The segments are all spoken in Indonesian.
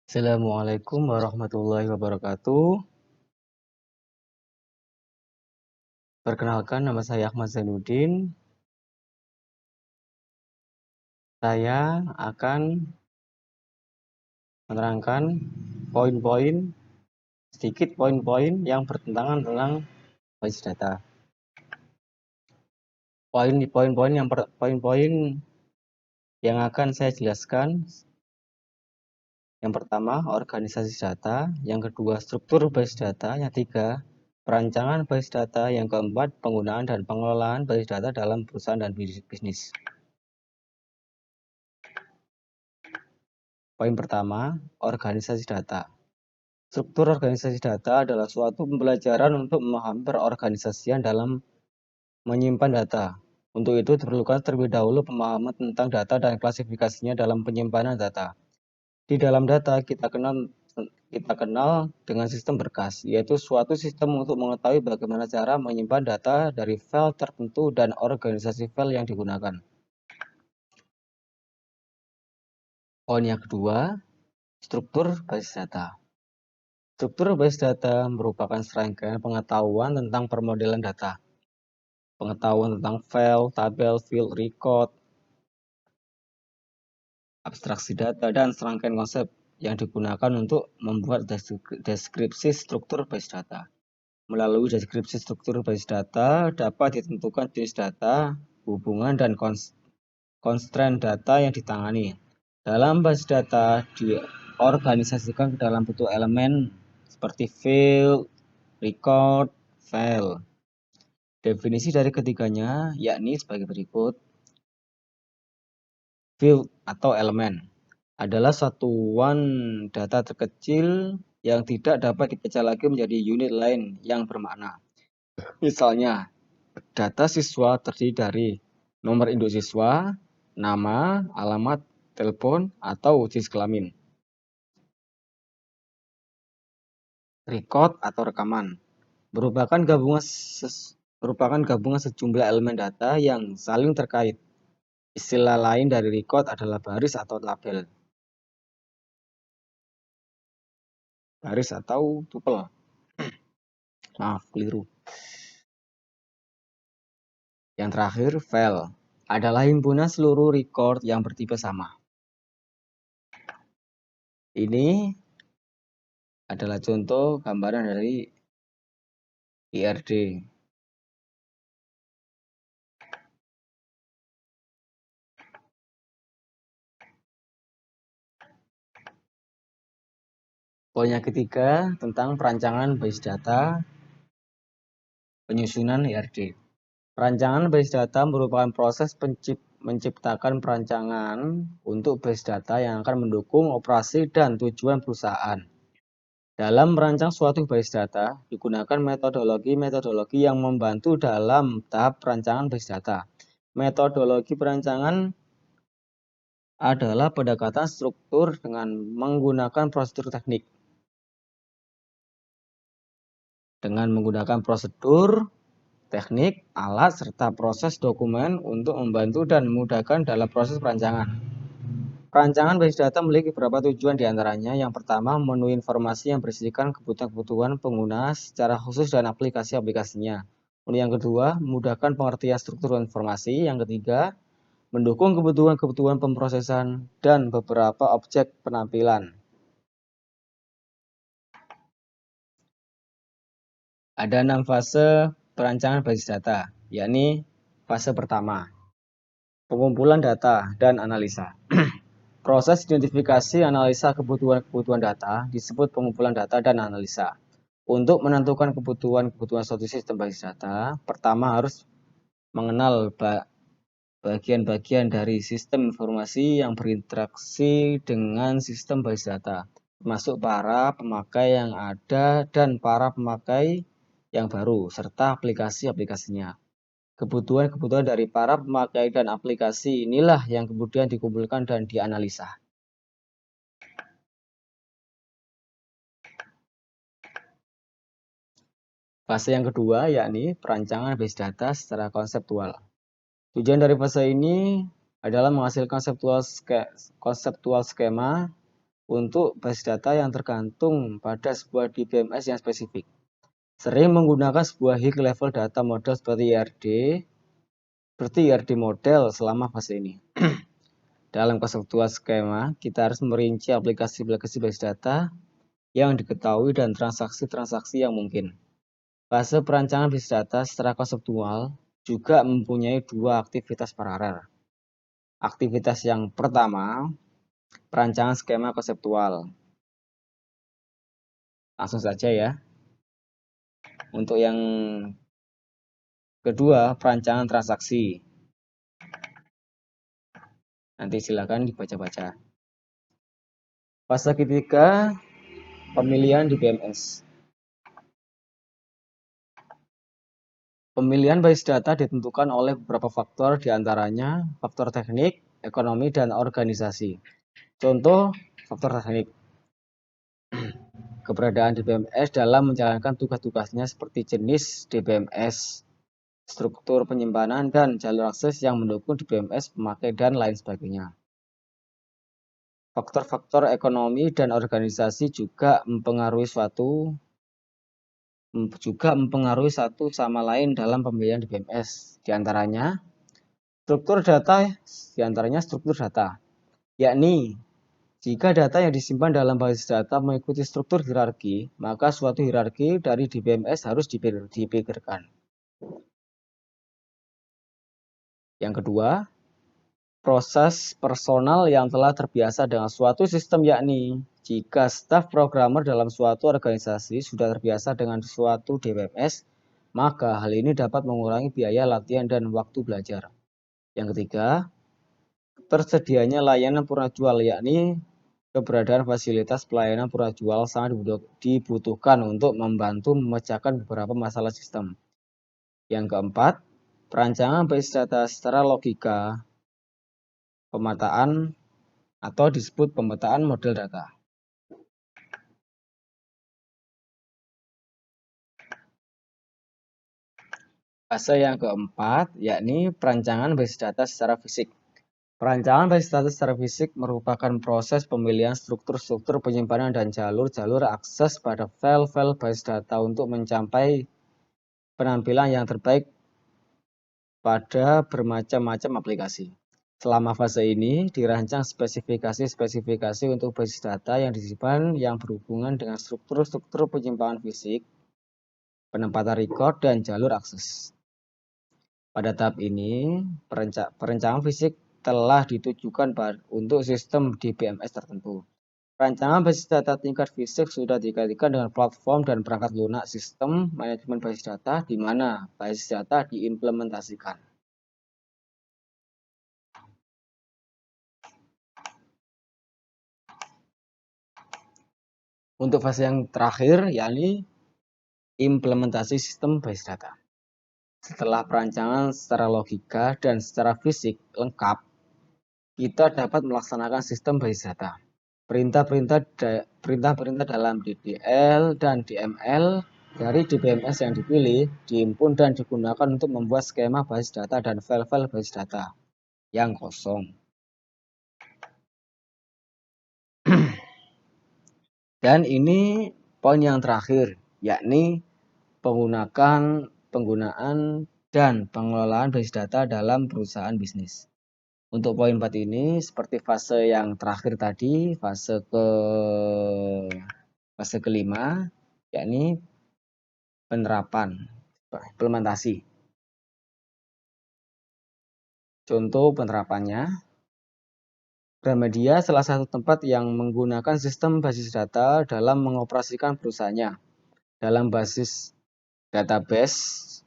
Assalamualaikum warahmatullahi wabarakatuh. Perkenalkan, nama saya Ahmad Zainuddin. Saya akan menerangkan sedikit poin-poin yang bertentangan tentang basis data. Poin-poin yang akan saya jelaskan. Yang pertama, organisasi data. Yang kedua, struktur basis data. Yang tiga, perancangan basis data. Yang keempat, penggunaan dan pengelolaan basis data dalam perusahaan dan bisnis. Poin pertama, organisasi data. Struktur organisasi data adalah suatu pembelajaran untuk memahami perorganisasian dalam menyimpan data. Untuk itu diperlukan terlebih dahulu pemahaman tentang data dan klasifikasinya dalam penyimpanan data. Di dalam data kita kenal dengan sistem berkas, yaitu suatu sistem untuk mengetahui bagaimana cara menyimpan data dari file tertentu dan organisasi file yang digunakan. Poin yang kedua, struktur basis data. Struktur basis data merupakan serangkaian pengetahuan tentang permodelan data, pengetahuan tentang file, tabel, field, record, abstraksi data, dan serangkaian konsep yang digunakan untuk membuat deskripsi struktur basis data. Melalui deskripsi struktur basis data dapat ditentukan jenis data, hubungan, dan constraint data yang ditangani. Dalam basis data diorganisasikan ke dalam bentuk elemen seperti field, record, file. Definisi dari ketiganya yakni sebagai berikut. Field atau elemen adalah satuan data terkecil yang tidak dapat dipecah lagi menjadi unit lain yang bermakna. Misalnya, data siswa terdiri dari nomor induk siswa, nama, alamat, telepon, atau jenis kelamin. Record atau rekaman merupakan gabungan sejumlah elemen data yang saling terkait. Istilah lain dari record adalah baris atau tabel. Baris atau tupel. Maaf, keliru. Yang terakhir, file adalah himpunan seluruh record yang bertipe sama. Ini adalah contoh gambaran dari IRD. Poin yang ketiga tentang perancangan basis data, penyusunan IRD. Perancangan basis data merupakan proses menciptakan perancangan untuk basis data yang akan mendukung operasi dan tujuan perusahaan. Dalam merancang suatu basis data, digunakan metodologi yang membantu dalam tahap perancangan basis data. Metodologi perancangan adalah pendekatan struktur dengan menggunakan prosedur teknik. Dengan menggunakan prosedur, teknik, alat, serta proses dokumen untuk membantu dan memudahkan dalam proses perancangan. Perancangan basis data memiliki beberapa tujuan diantaranya. Yang pertama, memenuhi informasi yang berisikan kebutuhan pengguna secara khusus dan aplikasi-aplikasinya. Yang kedua, memudahkan pengertian struktur informasi. Yang ketiga, mendukung kebutuhan pemrosesan dan beberapa objek penampilan. Ada 6 fase perancangan basis data, yakni fase pertama, pengumpulan data dan analisa. Proses identifikasi analisa kebutuhan data disebut pengumpulan data dan analisa. Untuk menentukan kebutuhan suatu sistem basis data, pertama harus mengenal bagian-bagian dari sistem informasi yang berinteraksi dengan sistem basis data, termasuk para pemakai yang ada dan para pemakai yang baru, serta aplikasi-aplikasinya. Kebutuhan dari para pemakai dan aplikasi inilah yang kemudian dikumpulkan dan dianalisa. Fase yang kedua yakni perancangan basis data secara konseptual. Tujuan dari fase ini adalah menghasilkan konseptual skema untuk basis data yang tergantung pada sebuah DBMS yang spesifik. Sering menggunakan sebuah high level data model seperti IRD model selama fase ini. Dalam konseptual skema, kita harus merinci aplikasi-aplikasi basis data yang diketahui dan transaksi-transaksi yang mungkin. Fase perancangan basis data secara konseptual juga mempunyai dua aktivitas paralel. Aktivitas yang pertama, perancangan skema konseptual. Langsung saja ya. Untuk yang kedua, perancangan transaksi. Nanti silakan dibaca-baca. Fase ketiga, pemilihan DBMS. Pemilihan basis data ditentukan oleh beberapa faktor, diantaranya faktor teknik, ekonomi, dan organisasi. Contoh, faktor teknik. Keberadaan DBMS dalam menjalankan tugas-tugasnya seperti jenis DBMS, struktur penyimpanan, dan jalur akses yang mendukung DBMS, pemakai, dan lain sebagainya. Faktor-faktor ekonomi dan organisasi juga mempengaruhi satu sama lain dalam pemilihan DBMS. Diantaranya struktur data, yakni jika data yang disimpan dalam basis data mengikuti struktur hierarki, maka suatu hierarki dari DBMS harus dipikirkan. Yang kedua, proses personal yang telah terbiasa dengan suatu sistem, yakni jika staf programmer dalam suatu organisasi sudah terbiasa dengan suatu DBMS, maka hal ini dapat mengurangi biaya latihan dan waktu belajar. Yang ketiga, tersedianya layanan purna jual, yakni keberadaan fasilitas pelayanan purna jual sangat dibutuhkan untuk membantu memecahkan beberapa masalah sistem. Yang keempat, perancangan basis data secara logika, pemetaan atau disebut pemetaan model data. Fase yang keempat, yakni perancangan basis data secara fisik. Perancangan basis data secara fisik merupakan proses pemilihan struktur-struktur penyimpanan dan jalur-jalur akses pada file-file basis data untuk mencapai penampilan yang terbaik pada bermacam-macam aplikasi. Selama fase ini, dirancang spesifikasi-spesifikasi untuk basis data yang disimpan yang berhubungan dengan struktur-struktur penyimpanan fisik, penempatan record, dan jalur akses. Pada tahap ini, perencanaan fisik telah ditujukan untuk sistem DBMS tertentu. Rancangan basis data tingkat fisik sudah dikaitkan dengan platform dan perangkat lunak sistem manajemen basis data di mana basis data diimplementasikan. Untuk fase yang terakhir, yakni implementasi sistem basis data. Setelah perancangan secara logika dan secara fisik lengkap, kita dapat melaksanakan sistem basis data. Perintah-perintah dalam DDL dan DML dari DBMS yang dipilih diimpun dan digunakan untuk membuat skema basis data dan file-file basis data yang kosong. Dan ini poin yang terakhir, yakni penggunaan dan pengelolaan basis data dalam perusahaan bisnis. Untuk poin 4 ini, seperti fase yang terakhir tadi, fase kelima, yakni penerapan, implementasi. Contoh penerapannya, Gramedia salah satu tempat yang menggunakan sistem basis data dalam mengoperasikan perusahaannya. Dalam basis database,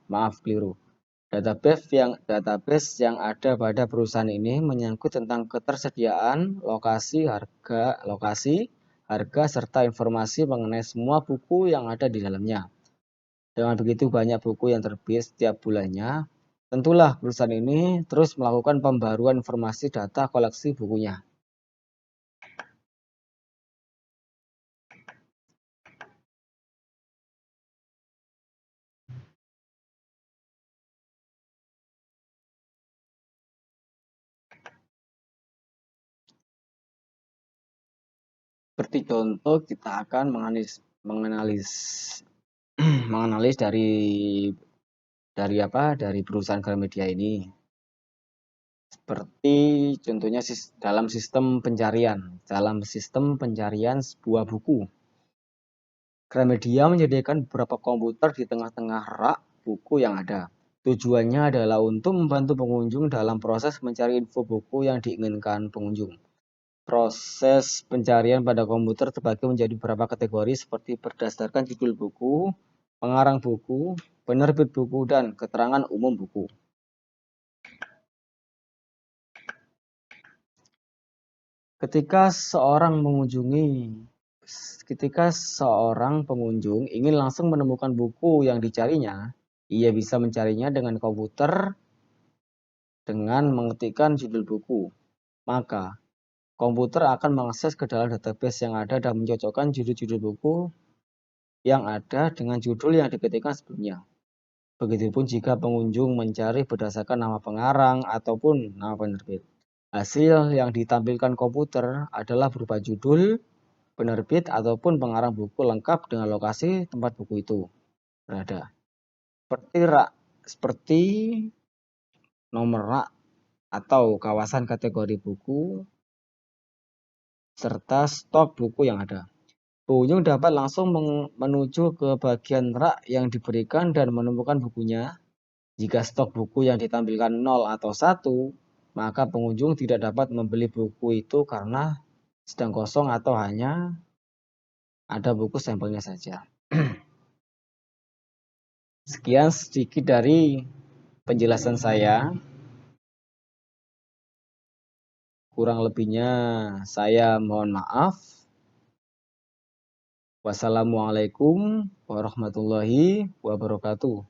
database yang ada pada perusahaan ini menyangkut tentang ketersediaan, lokasi, harga, serta informasi mengenai semua buku yang ada di dalamnya. Dengan begitu banyak buku yang terbit setiap bulannya, tentulah perusahaan ini terus melakukan pembaruan informasi data koleksi bukunya. Seperti contoh, kita akan menganalisis dari perusahaan Gramedia ini. Seperti contohnya dalam sistem pencarian sebuah buku. Gramedia menyediakan beberapa komputer di tengah-tengah rak buku yang ada. Tujuannya adalah untuk membantu pengunjung dalam proses mencari info buku yang diinginkan pengunjung. Proses pencarian pada komputer terbagi menjadi beberapa kategori seperti berdasarkan judul buku, pengarang buku, penerbit buku, dan keterangan umum buku. Ketika seorang pengunjung ingin langsung menemukan buku yang dicarinya, ia bisa mencarinya dengan komputer dengan mengetikkan judul buku. Maka, komputer akan mengakses ke dalam database yang ada dan mencocokkan judul-judul buku yang ada dengan judul yang diketikkan sebelumnya. Begitupun jika pengunjung mencari berdasarkan nama pengarang ataupun nama penerbit. Hasil yang ditampilkan komputer adalah berupa judul, penerbit, ataupun pengarang buku lengkap dengan lokasi tempat buku itu berada. Seperti nomor rak atau kawasan kategori buku, serta stok buku yang ada. Pengunjung dapat langsung menuju ke bagian rak yang diberikan dan menemukan bukunya. Jika stok buku yang ditampilkan 0 atau 1, maka pengunjung tidak dapat membeli buku itu karena sedang kosong atau hanya ada buku sampelnya saja. Sekian sedikit dari penjelasan saya. Kurang lebihnya saya mohon maaf. Wassalamualaikum warahmatullahi wabarakatuh.